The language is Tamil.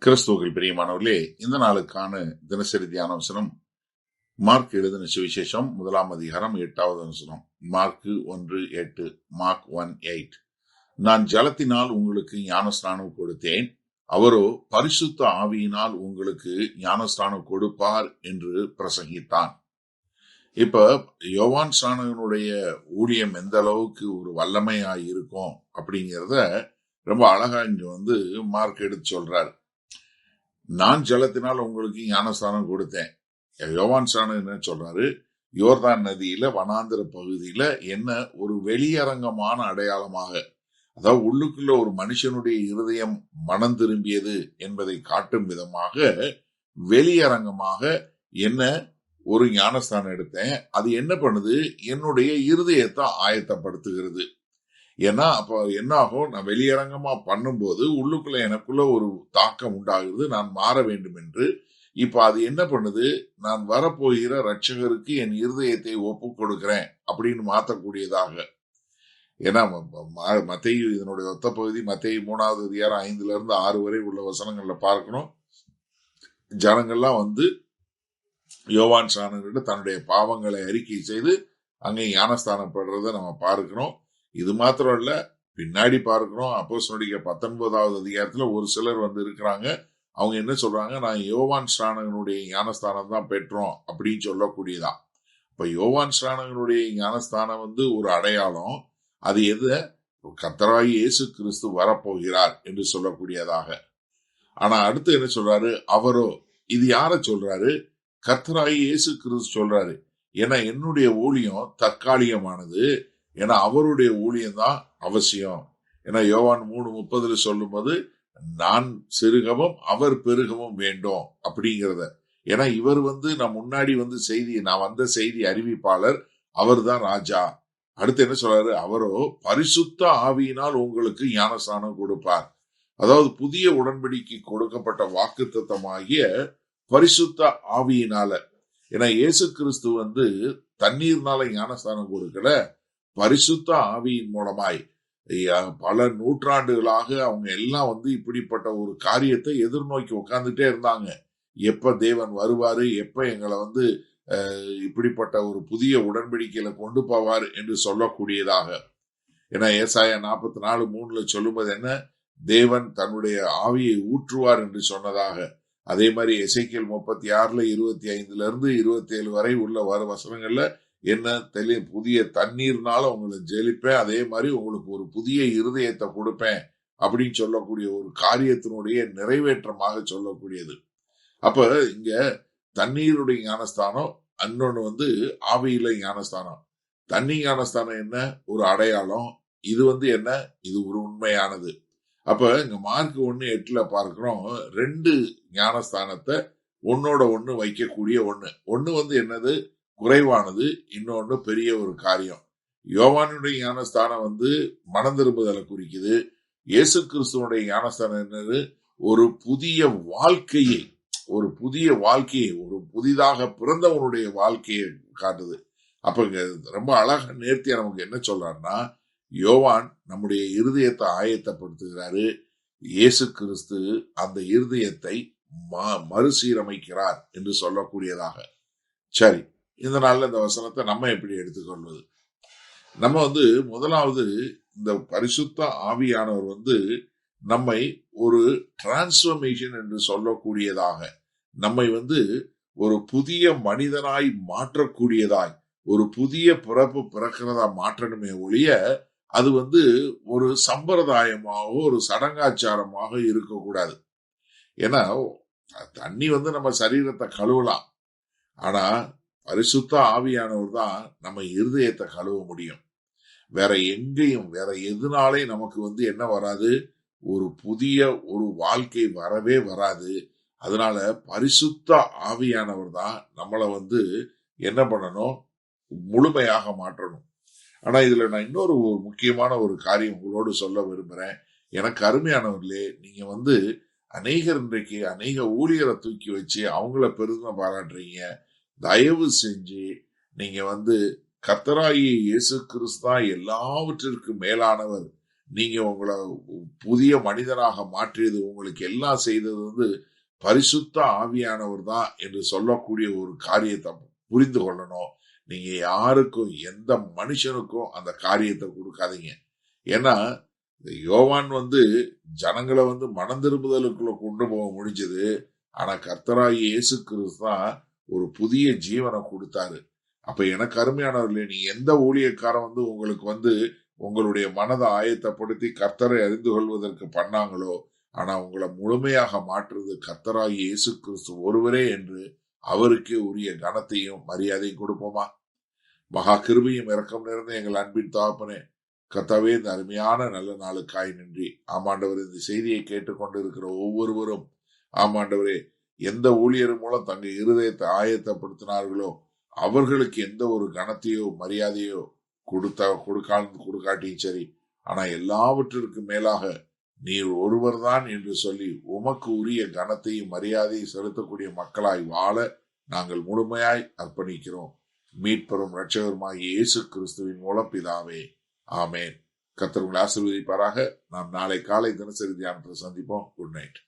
கிறிஸ்துவுக்குள் பிரியமானவர்களே, இந்த நாளுக்கான தினசரி தியான வசனம் மார்க் எழுதின சுவிசேஷம் 1 அதிகாரம் 8வது வசனம். மார்க் 1:8. மார்க் 1:8. நான் ஜலத்தினால் உங்களுக்கு ஞானஸ்நானம் கொடுத்தேன், அவரோ பரிசுத்த ஆவியினால் உங்களுக்கு ஞானஸ்நானம் கொடுப்பார் என்று பிரசங்கித்தான். இப்ப யோவான் ஸ்நானகனுடைய ஊழியம் எந்த அளவுக்கு ஒரு வல்லமையாய் இருக்கும் அப்படிங்கிறத ரொம்ப அழகா இங்க மார்க் எடுத்து சொல்றாரு. நான் ஜலத்தினால் உங்களுக்கு ஞானஸ்தானம் கொடுத்தேன். யோவான் ஸ்நானகன் என்ன சொல்றாரு? யோர்தான் நதியில வனாந்திர பகுதியில என்ன ஒரு வெளியரங்கமான அடையாளமாக, அதாவது உள்ளுக்குள்ள ஒரு மனுஷனுடைய இருதயம் மனம் திரும்பியது என்பதை காட்டும் விதமாக வெளியரங்கமாக என்ன ஒரு ஞானஸ்தானம் எடுத்தேன். அது என்ன பண்ணுது? என்னுடைய இருதயத்தை ஆயத்தப்படுத்துகிறது. ஏன்னா அப்ப என்ன ஆகும்? நான் வெளியரங்கமா பண்ணும்போது உள்ளுக்குள்ள எனக்குள்ள ஒரு தாக்கம் உண்டாகிறது, நான் மாற வேண்டும் என்று. இப்ப அது என்ன பண்ணுது? நான் வரப்போகிற ரட்சகருக்கு என் இருதயத்தை ஒப்பு கொடுக்கிறேன் அப்படின்னு மாற்றக்கூடியதாக. ஏன்னா மத்தேயு இதனுடைய ஒத்த பகுதி மத்தேயு 3வது அதிகாரம் 5-6 வரை உள்ள வசனங்கள்ல பார்க்கணும். ஜனங்கள்லாம் யோவான் ஸ்நானகனிடம் தன்னுடைய பாவங்களை அறிக்கை செய்து அங்கே ஞானஸ்தானம் படுறத நம்ம பார்க்கிறோம். இது மாத்திரம் இல்ல, பின்னாடி பார்க்கிறோம். அப்போஸ்தலர் 19வது அதிகாரத்துல ஒரு சிலர் இருக்கிறாங்க. அவங்க என்ன சொல்றாங்க? நான் யோவான் ஸ்நானகனுடைய ஞானஸ்தானம் தான் பெற்றோம் அப்படின்னு சொல்லக்கூடியதா. இப்ப யோவான் ஸ்நானகனுடைய ஞானஸ்தானம் ஒரு அடையாளம். அது எது? கர்த்தராகிய இயேசு கிறிஸ்து வரப்போகிறார் என்று சொல்லக்கூடியதாக. ஆனா அடுத்து என்ன சொல்றாரு? அவரோ, இது யார சொல்றாரு? கர்த்தராகிய இயேசு கிறிஸ்து சொல்றாரு. ஏன்னா என்னுடைய ஊழியம் தற்காலிகமானது, ஏன்னா அவருடைய ஊழியம் தான் அவசியம். ஏன்னா யோவான் 3:30 சொல்லும்போது நான் சிறுகவும் அவர் பெருகவும் வேண்டும் அப்படிங்கிறத. ஏன்னா இவர் நான் முன்னாடி நான் வந்த செய்தி அறிவிப்பாளர், அவர் தான் ராஜா. அடுத்து என்ன சொல்றாரு? அவரோ பரிசுத்த ஆவியினால் உங்களுக்கு ஞானஸ்நானம் கொடுப்பார். அதாவது புதிய உடன்படிக்கை கொடுக்கப்பட்ட வாக்குத்தத்தமாகிய பரிசுத்த ஆவியினால. ஏன்னா இயேசு கிறிஸ்து தண்ணீர்னால ஞானஸ்தானம் கொடுக்கல, பரிசுத்த ஆவியின் மூலமாய். பல நூற்றாண்டுகளாக அவங்க எல்லாம் இப்படிப்பட்ட ஒரு காரியத்தை எதிர்நோக்கி உட்கார்ந்துட்டே இருந்தாங்க. எப்ப தேவன் வருவாரு, எப்ப எங்களை இப்படிப்பட்ட ஒரு புதிய உடன்படிக்கையில கொண்டு போவார் என்று சொல்லக்கூடியதாக. ஏன்னா ஏசாயா 44:3 சொல்லும்போது என்ன? தேவன் தன்னுடைய ஆவியை ஊற்றுவார் என்று சொன்னதாக. அதே மாதிரி எசேக்கியேல் 36:25-27 வரை உள்ள வசனங்கள்ல என்ன புதிய தண்ணீர்னால உங்களை ஜெயிப்பேன், அதே மாதிரி உங்களுக்கு ஒரு புதிய இருதயத்தை கொடுப்பேன் அப்படின்னு சொல்லக்கூடிய ஒரு காரியத்தினுடைய நிறைவேற்றமாக சொல்லக்கூடியது. அப்ப இங்க தண்ணீருடைய ஞானஸ்தானம், இன்னொன்னு ஆவியில ஞானஸ்தானம். தண்ணி ஞானஸ்தானம் என்ன? ஒரு அடையாளம். இது என்ன? இது ஒரு உண்மையானது. அப்ப இங்க மார்க் 1:8 பார்க்கிறோம், 2 ஞானஸ்தானத்தை ஒன்னோட ஒண்ணு வைக்கக்கூடிய ஒண்ணு என்னது? குறைவானது, இன்னொன்னு பெரிய ஒரு காரியம். யோவானுடைய ஞானஸ்தானம் மனம் திரும்புதலை குறிக்குது. இயேசு கிறிஸ்துவனுடைய ஞானஸ்தானம் என்னது? ஒரு புதிய வாழ்க்கையை, ஒரு புதிதாக பிறந்தவனுடைய வாழ்க்கையை காட்டுது. அப்ப இங்க ரொம்ப அழகா நேர்த்தியா நமக்கு என்ன சொல்றாருன்னா, யோவான் நம்முடைய இருதயத்தை ஆயத்தப்படுத்துகிறாரு, இயேசு கிறிஸ்து அந்த இருதயத்தை மறுசீரமைக்கிறார் என்று சொல்லக்கூடியதாக. சரி, இந்த நாள்ல இந்த வசனத்தை நம்ம எப்படி எடுத்துக்கொள்வது? நம்ம முதலாவது இந்த பரிசுத்த ஆவியானவர் நம்மை ஒரு டிரான்ஸ்பர்மேஷன் என்று சொல்லக்கூடியதாக, நம்மை ஒரு புதிய மனிதனாய் மாற்றக்கூடியதாய், ஒரு புதிய பிறப்பு பிறக்கிறதா மாற்றணுமே ஒழிய அது ஒரு சம்பிரதாயமாக ஒரு சடங்காச்சாரமாக இருக்கக்கூடாது. ஏன்னா தண்ணி நம்ம சரீரத்தை கழுவலாம், ஆனா பரிசுத்த ஆவியானவர் தான் நம்ம இருதயத்தை கழுவ முடியும். வேற எங்கேயும் வேற எதுனாலே நமக்கு என்ன வராது? ஒரு புதிய ஒரு வாழ்க்கை வரவே வராது. அதனால பரிசுத்த ஆவியானவர் தான் நம்மளை என்ன பண்ணணும்? முழுமையாக மாற்றணும். ஆனா இதுல நான் இன்னொரு முக்கியமான ஒரு காரியம் உங்களோடு சொல்ல விரும்புறேன். எனக்கு அருமையானவர்களே, நீங்க அநேகர் இன்றைக்கு அநேக ஊழியரை தூக்கி வச்சு அவங்கள பெருமை பாராட்டுறீங்க. தயவு செஞ்சு நீங்க கர்த்தராகிய இயேசு கிறிஸ்து தான் எல்லாவற்றிற்கும் மேலானவர், நீங்க உங்களை புதிய மனிதனாக மாற்றியது, உங்களுக்கு எல்லாம் செய்தது பரிசுத்த ஆவியானவர் தான் என்று சொல்லக்கூடிய ஒரு காரியத்தை புரிந்து கொள்ளணும். நீங்க யாருக்கும், எந்த மனுஷனுக்கும் அந்த காரியத்தை கொடுக்காதீங்க. ஏன்னா யோவான் ஜனங்களை மனம் திரும்புதலுக்குள்ள கொண்டு போக முடிஞ்சது. ஆனா கர்த்தராகிய இயேசு கிறிஸ்து தான் ஒரு புதிய ஜீவனை கொடுத்தாரு. அப்ப எனக்கு அருமையானவர்களே, நீ எந்த ஊழியக்காரன் உங்களுக்கு உங்களுடைய மனதை ஆயத்தப்படுத்தி கர்த்தரை அறிந்து கொள்வதற்கு பண்ணாங்களோ, ஆனா உங்களை முழுமையாக மாற்றுறது கர்த்தராகிய இயேசு கிறிஸ்து ஒருவரே என்று அவருக்கே உரிய கனத்தையும் மரியாதையும் கொடுப்போமா? மகா கிருபையும் இரக்கம் நிறைந்த எங்கள் அன்பின் தகப்பனே, கர்த்தாவே, இந்த அருமையான நல்ல நாளுக்காய் நன்றி. ஆமாண்டவர், இந்த செய்தியை கேட்டுக்கொண்டிருக்கிற ஒவ்வொருவரும் ஆமாண்டவரே, எந்த ஊழியர் மூலம் தங்கள் இருதயத்தை ஆயத்தப்படுத்தினார்களோ அவர்களுக்கு எந்த ஒரு கனத்தையோ மரியாதையோ கொடுக்காட்டியும் சரி, ஆனா எல்லாவற்றிற்கு மேலாக நீர் ஒருவர் தான் என்று சொல்லி உமக்கு உரிய கனத்தையும் மரியாதையும் செலுத்தக்கூடிய மக்களாய் வாழ நாங்கள் முழுமையாய் அர்ப்பணிக்கிறோம். மீட்பெரும் இரட்சகருமாகிய இயேசு கிறிஸ்துவின் மூலம் பிதாவே, ஆமேன். கர்த்தர் உங்களை ஆசீர்வதிப்பாராக. நாம் நாளை காலை தினசரி தியானத்தில் சந்திப்போம். Good night.